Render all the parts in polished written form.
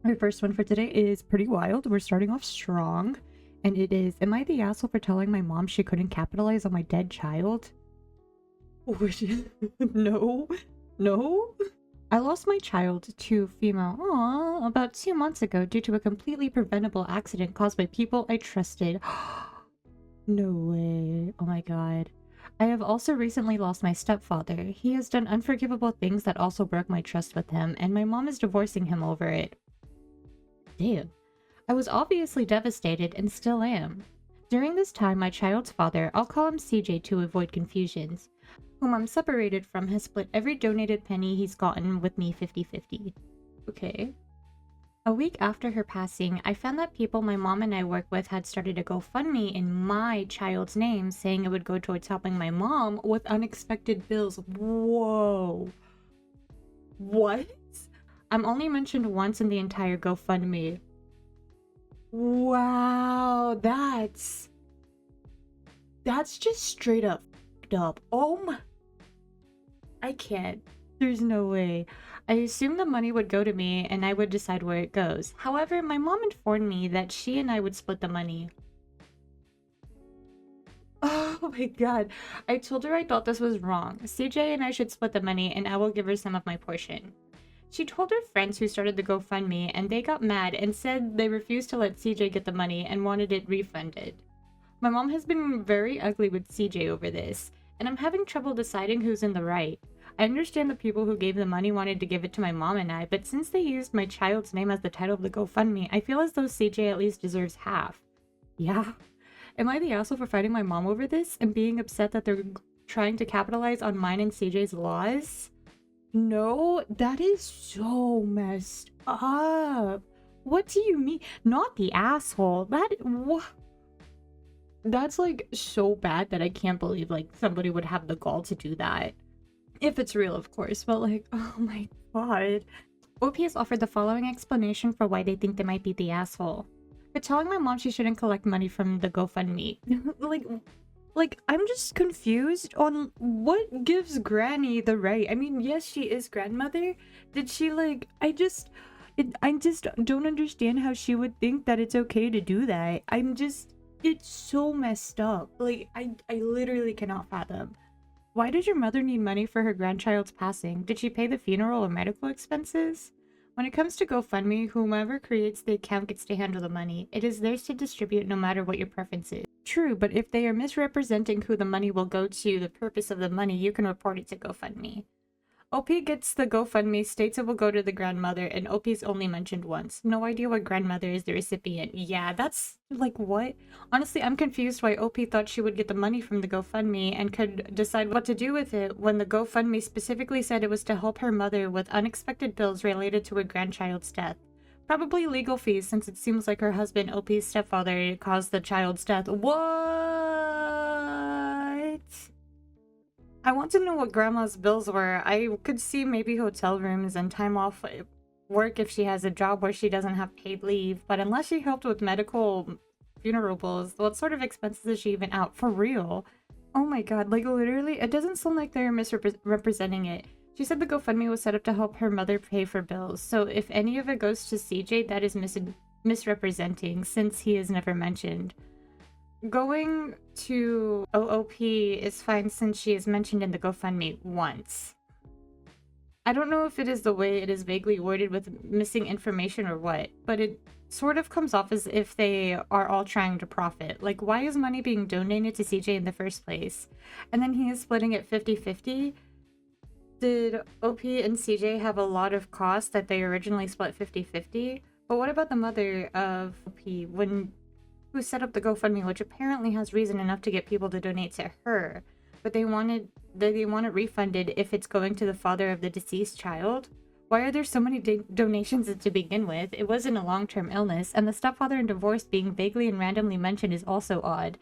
Our first one for today is pretty wild. We're starting off strong. And it is, am I the asshole for telling my mom she couldn't capitalize on my dead child? No. No. I lost my child to female about 2 months ago due to a completely preventable accident caused by people I trusted. No way. Oh my god. I have also recently lost my stepfather. He has done unforgivable things that also broke my trust with him, and my mom is divorcing him over it. Damn. I was obviously devastated and still am. During this time, my child's father, I'll call him CJ to avoid confusions, whom I'm separated from, has split every donated penny he's gotten with me 50-50. Okay. A week after her passing, I found that people my mom and I work with had started a GoFundMe in my child's name, saying it would go towards helping my mom with unexpected bills. Whoa. What? I'm only mentioned once in the entire GoFundMe. Wow, that's just straight up f***ed up. Oh my... I can't. There's no way. I assumed the money would go to me and I would decide where it goes. However, my mom informed me that she and I would split the money. Oh my god. I told her I thought this was wrong. CJ and I should split the money and I will give her some of my portion. She told her friends who started the GoFundMe and they got mad and said they refused to let CJ get the money and wanted it refunded. My mom has been very ugly with CJ over this, and I'm having trouble deciding who's in the right. I understand the people who gave the money wanted to give it to my mom and I, but since they used my child's name as the title of the GoFundMe, I feel as though CJ at least deserves half. Yeah. Am I the asshole for fighting my mom over this and being upset that they're trying to capitalize on mine and CJ's laws? No, that is so messed up. What do you mean? Not the asshole. That's like so bad that I can't believe like somebody would have the gall to do that. If it's real, of course, but like, oh my god. OP has offered the following explanation for why they think they might be the asshole. For telling my mom she shouldn't collect money from the GoFundMe. Like, I'm just confused on what gives Granny the right. I mean, yes, she is grandmother. Did she, like, I just don't understand how she would think that it's okay to do that. It's so messed up. Like, I literally cannot fathom. Why did your mother need money for her grandchild's passing? Did she pay the funeral or medical expenses? When it comes to GoFundMe, whomever creates the account gets to handle the money. It is theirs to distribute no matter what your preference is. True, but if they are misrepresenting who the money will go to, the purpose of the money, you can report it to GoFundMe. OP gets the GoFundMe, states it will go to the grandmother, and OP's only mentioned once. No idea what grandmother is the recipient. Yeah, that's like what? Honestly, I'm confused why OP thought she would get the money from the GoFundMe and could decide what to do with it when the GoFundMe specifically said it was to help her mother with unexpected bills related to her grandchild's death. Probably legal fees, since it seems like her husband, OP's stepfather, caused the child's death. What? I want to know what grandma's bills were. I could see maybe hotel rooms and time off work if she has a job where she doesn't have paid leave, but unless she helped with medical funeral bills, what sort of expenses is she even out? For real? Oh my god, like literally, it doesn't sound like they're misrepresenting it. She said the GoFundMe was set up to help her mother pay for bills, so if any of it goes to CJ, that is misrepresenting, since he is never mentioned. Going to OOP is fine since she is mentioned in the GoFundMe once. I don't know if it is the way it is vaguely worded with missing information or what, but it sort of comes off as if they are all trying to profit. Like, why is money being donated to CJ in the first place? And then he is splitting it 50-50? Did OP and CJ have a lot of costs that they originally split 50-50? But what about the mother of OP who set up the GoFundMe, which apparently has reason enough to get people to donate to her, but they want it refunded if it's going to the father of the deceased child? Why are there so many donations to begin with? It wasn't a long-term illness, and the stepfather and divorce being vaguely and randomly mentioned is also odd.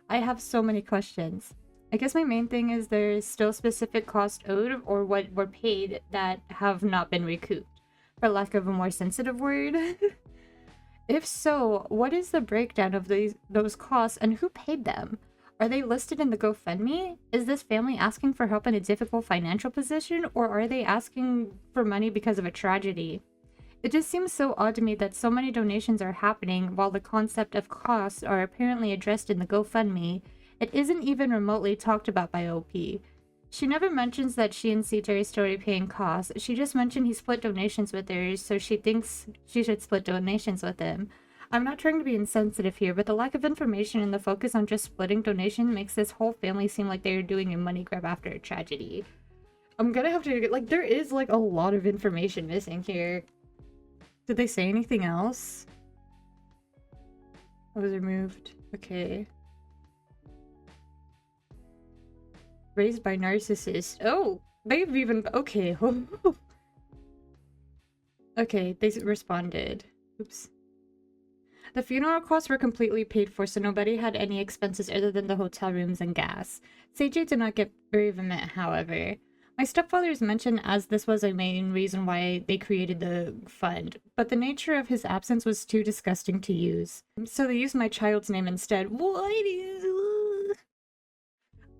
I have so many questions. I guess my main thing is there's still specific costs owed or what were paid that have not been recouped, for lack of a more sensitive word. If so, what is the breakdown of those costs and who paid them? Are they listed in the GoFundMe? Is this family asking for help in a difficult financial position, or are they asking for money because of a tragedy? It just seems so odd to me that so many donations are happening while the concept of costs are apparently addressed in the GoFundMe. It isn't even remotely talked about by OP. She never mentions that she and CJ started paying costs. She just mentioned he split donations with her, so she thinks she should split donations with him. I'm not trying to be insensitive here, but the lack of information and the focus on just splitting donation makes this whole family seem like they are doing a money grab after a tragedy. I'm gonna have to, like, there is, like, a lot of information missing here. Did they say anything else? I was removed. Okay. Raised by narcissists. Oh! They've even... Okay. Okay, they responded. Oops. The funeral costs were completely paid for, so nobody had any expenses other than the hotel rooms and gas. CJ did not get bereavement, however. My stepfather is mentioned as this was a main reason why they created the fund, but the nature of his absence was too disgusting to use. So they used my child's name instead. What is...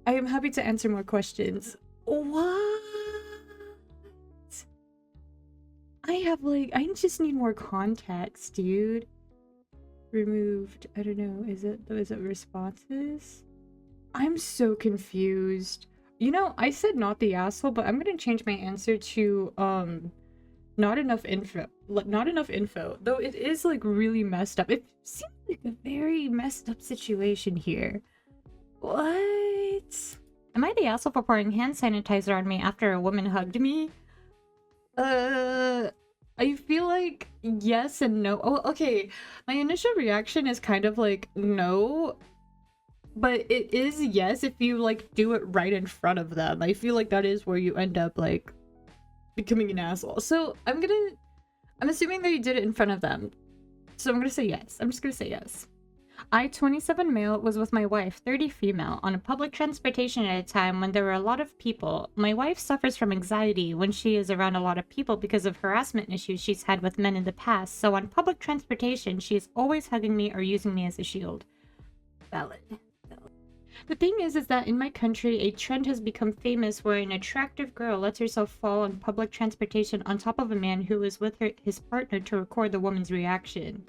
I am happy to answer more questions. What? I just need more context, dude. Removed. I don't know. Is it responses? I'm so confused. You know, I said not the asshole, but I'm gonna change my answer to not enough info. Not enough info. Though it is like really messed up. It seems like a very messed up situation here. What? Am I the asshole for pouring hand sanitizer on me after a woman hugged me? I feel like yes and no. Oh, okay. My initial reaction is kind of like no, but it is yes if you like do it right in front of them. I feel like that is where you end up like becoming an asshole. So I'm assuming that you did it in front of them. So I'm gonna say yes. I'm just gonna say yes. I, 27 male, was with my wife, 30 female, on a public transportation at a time when there were a lot of people. My wife suffers from anxiety when she is around a lot of people because of harassment issues she's had with men in the past, so on public transportation, she is always hugging me or using me as a shield. Valid. The thing is that in my country, a trend has become famous where an attractive girl lets herself fall on public transportation on top of a man who is with his partner to record the woman's reaction.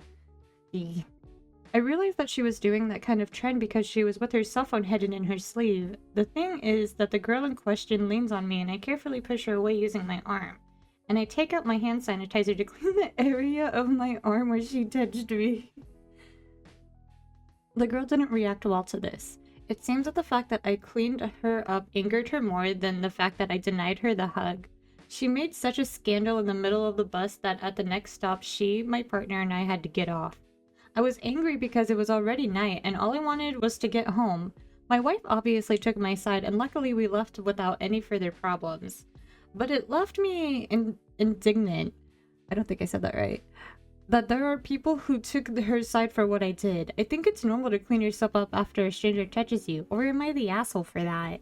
I realized that she was doing that kind of trend because she was with her cell phone hidden in her sleeve. The thing is that the girl in question leans on me and I carefully push her away using my arm. And I take out my hand sanitizer to clean the area of my arm where she touched me. The girl didn't react well to this. It seems that the fact that I cleaned her up angered her more than the fact that I denied her the hug. She made such a scandal in the middle of the bus that at the next stop she, my partner, and I had to get off. I was angry because it was already night and all I wanted was to get home. My wife obviously took my side and luckily we left without any further problems. But it left me indignant. I don't think I said that right. That there are people who took her side for what I did. I think it's normal to clean yourself up after a stranger touches you, or am I the asshole for that?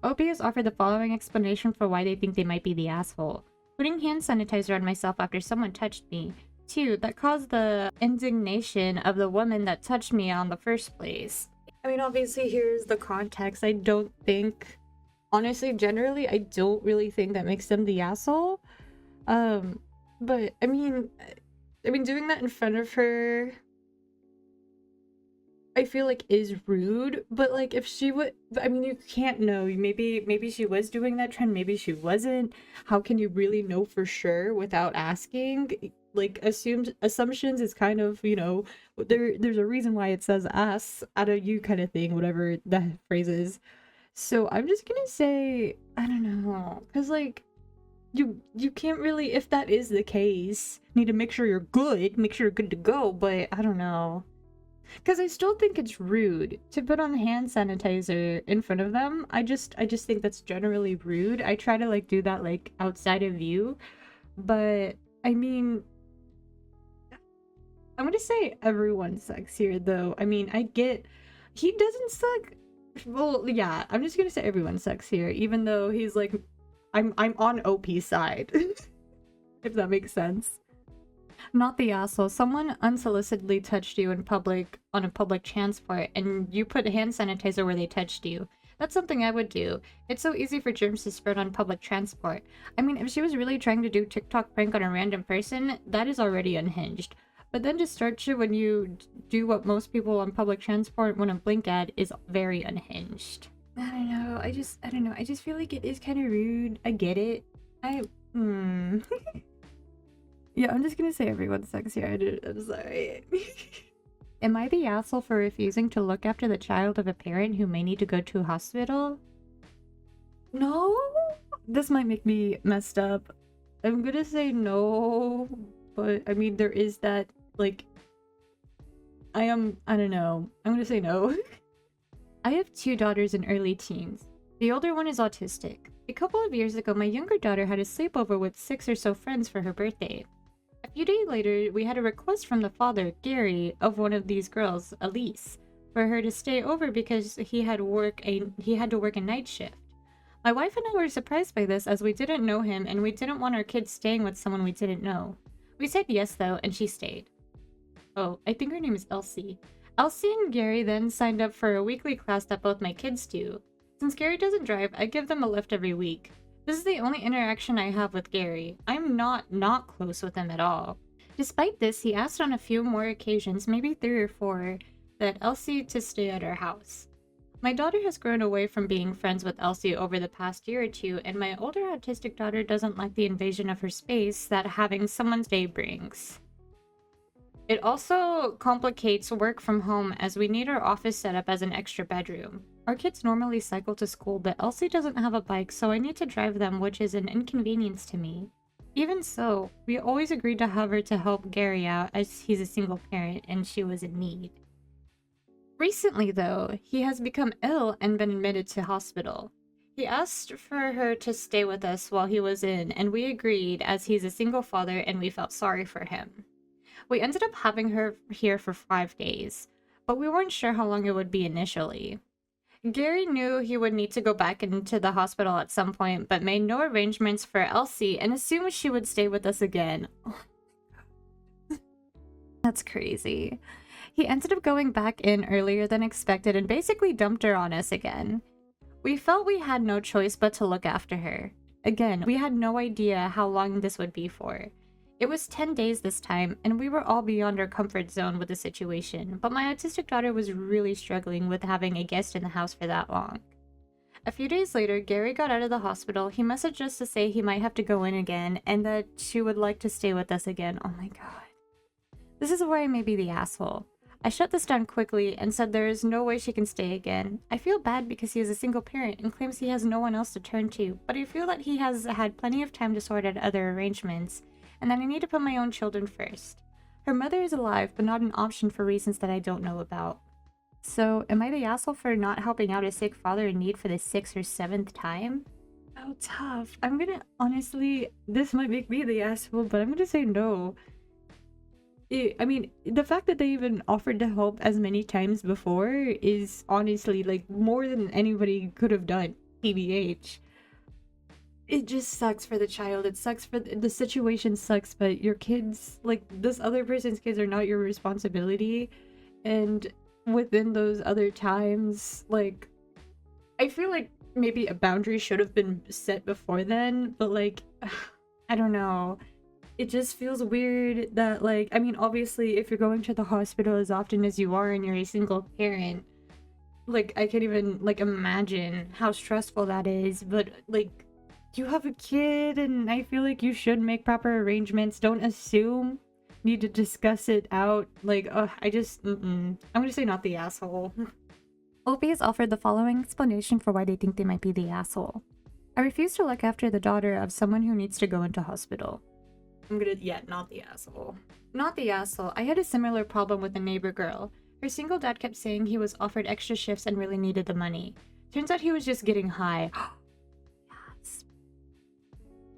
OP has offered the following explanation for why they think they might be the asshole. Putting hand sanitizer on myself after someone touched me. 2. That caused the indignation of the woman that touched me on the first place. I mean, obviously, here's the context. I don't think... Honestly, generally, I don't really think that makes them the asshole. But, I mean, doing that in front of her... I feel like is rude, but like if she would, I mean, you can't know. Maybe she was doing that trend, maybe she wasn't. How can you really know for sure without asking? Like assumptions is kind of, you know, there's a reason why it says us out of you kind of thing, whatever that phrase is. So I'm just gonna say, I don't know, because like you can't really, if that is the case, need to make sure you're good to go, but I don't know. Because I still think it's rude to put on hand sanitizer in front of them. I just think that's generally rude. I try to like do that like outside of you. But I mean, I'm gonna say everyone sucks here though. I mean, I get he doesn't suck. Well, yeah, I'm just gonna say everyone sucks here, even though he's like I'm on OP's side. If that makes sense. Not the asshole. Someone unsolicitedly touched you in public on a public transport and you put hand sanitizer where they touched you. That's something I would do. It's so easy for germs to spread on public transport. I mean, if she was really trying to do TikTok prank on a random person, that is already unhinged. But then to start shit when you do what most people on public transport want to blink at is very unhinged. I don't know. I don't know. I just feel like it is kind of rude. I get it. Yeah, I'm just gonna say everyone sucks here. I'm sorry. Am I the asshole for refusing to look after the child of a parent who may need to go to a hospital? No? This might make me messed up. I'm gonna say no, but I mean, there is that, like, I don't know. I'm gonna say no. I have 2 daughters in early teens. The older one is autistic. A couple of years ago, my younger daughter had a sleepover with 6 or so friends for her birthday. A few days later, we had a request from the father, Gary, of one of these girls, Elise, for her to stay over because he had to work a night shift. My wife and I were surprised by this as we didn't know him and we didn't want our kids staying with someone we didn't know. We said yes though, and she stayed. Oh, I think her name is Elsie. Elsie and Gary then signed up for a weekly class that both my kids do. Since Gary doesn't drive, I give them a lift every week. This is the only interaction I have with Gary. I'm not close with him at all. Despite this, he asked on a few more occasions, maybe 3 or 4, that Elsie to stay at our house. My daughter has grown away from being friends with Elsie over the past year or 2, and my older autistic daughter doesn't like the invasion of her space that having someone's day brings. It also complicates work from home as we need our office set up as an extra bedroom. Our kids normally cycle to school, but Elsie doesn't have a bike, so I need to drive them, which is an inconvenience to me. Even so, we always agreed to have her to help Gary out as he's a single parent and she was in need. Recently, though, he has become ill and been admitted to hospital. He asked for her to stay with us while he was in, and we agreed as he's a single father and we felt sorry for him. We ended up having her here for 5 days, but we weren't sure how long it would be initially. Gary knew he would need to go back into the hospital at some point, but made no arrangements for Elsie and assumed she would stay with us again. That's crazy. He ended up going back in earlier than expected and basically dumped her on us again. We felt we had no choice but to look after her. Again, we had no idea how long this would be for. It was 10 days this time, and we were all beyond our comfort zone with the situation, but my autistic daughter was really struggling with having a guest in the house for that long. A few days later, Gary got out of the hospital. He messaged us to say he might have to go in again, and that she would like to stay with us again. Oh my god. This is where I may be the asshole. I shut this down quickly and said there is no way she can stay again. I feel bad because he is a single parent and claims he has no one else to turn to, but I feel that he has had plenty of time to sort out other arrangements, and that I need to put my own children first. Her mother is alive, but not an option for reasons that I don't know about. So, am I the asshole for not helping out a sick father in need for the 6th or 7th time? Oh, tough. I'm gonna, honestly, this might make me the asshole, but I'm gonna say no. I mean, the fact that they even offered to help as many times before is honestly, like, more than anybody could have done, TBH. It just sucks for the child. It sucks for the situation sucks, but your kids, like, this other person's kids are not your responsibility. And within those other times, like, I feel like maybe a boundary should have been set before then, but, like, I don't know. It just feels weird that, like, I mean, obviously, if you're going to the hospital as often as you are and you're a single parent, like, I can't even, like, imagine how stressful that is, but, like, you have a kid, and I feel like you should make proper arrangements. Don't assume. Need to discuss it out. Like, I'm gonna say not the asshole. OP has offered the following explanation for why they think they might be the asshole. I refuse to look after the daughter of someone who needs to go into hospital. Not the asshole. Not the asshole. I had a similar problem with a neighbor girl. Her single dad kept saying he was offered extra shifts and really needed the money. Turns out he was just getting high. Yes.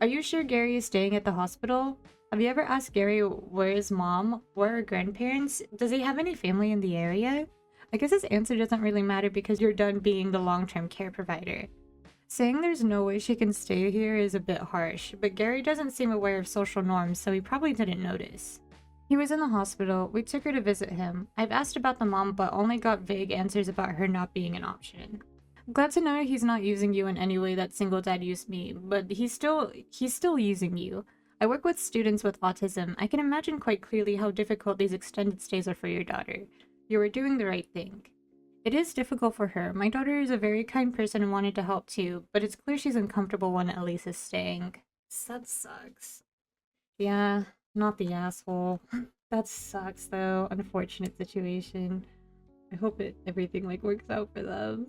Are you sure Gary is staying at the hospital? Have you ever asked Gary where his mom, where her grandparents? Does he have any family in the area? I guess his answer doesn't really matter because you're done being the long-term care provider. Saying there's no way she can stay here is a bit harsh, but Gary doesn't seem aware of social norms, so he probably didn't notice. He was in the hospital. We took her to visit him. I've asked about the mom, but only got vague answers about her not being an option. Glad to know he's not using you in any way that single dad used me, but he's still using you. I work with students with autism. I can imagine quite clearly how difficult these extended stays are for your daughter. You are doing the right thing. It is difficult for her. My daughter is a very kind person and wanted to help too, but it's clear she's uncomfortable when Elise is staying. That sucks. Yeah, not the asshole. That sucks though. Unfortunate situation. I hope everything like works out for them.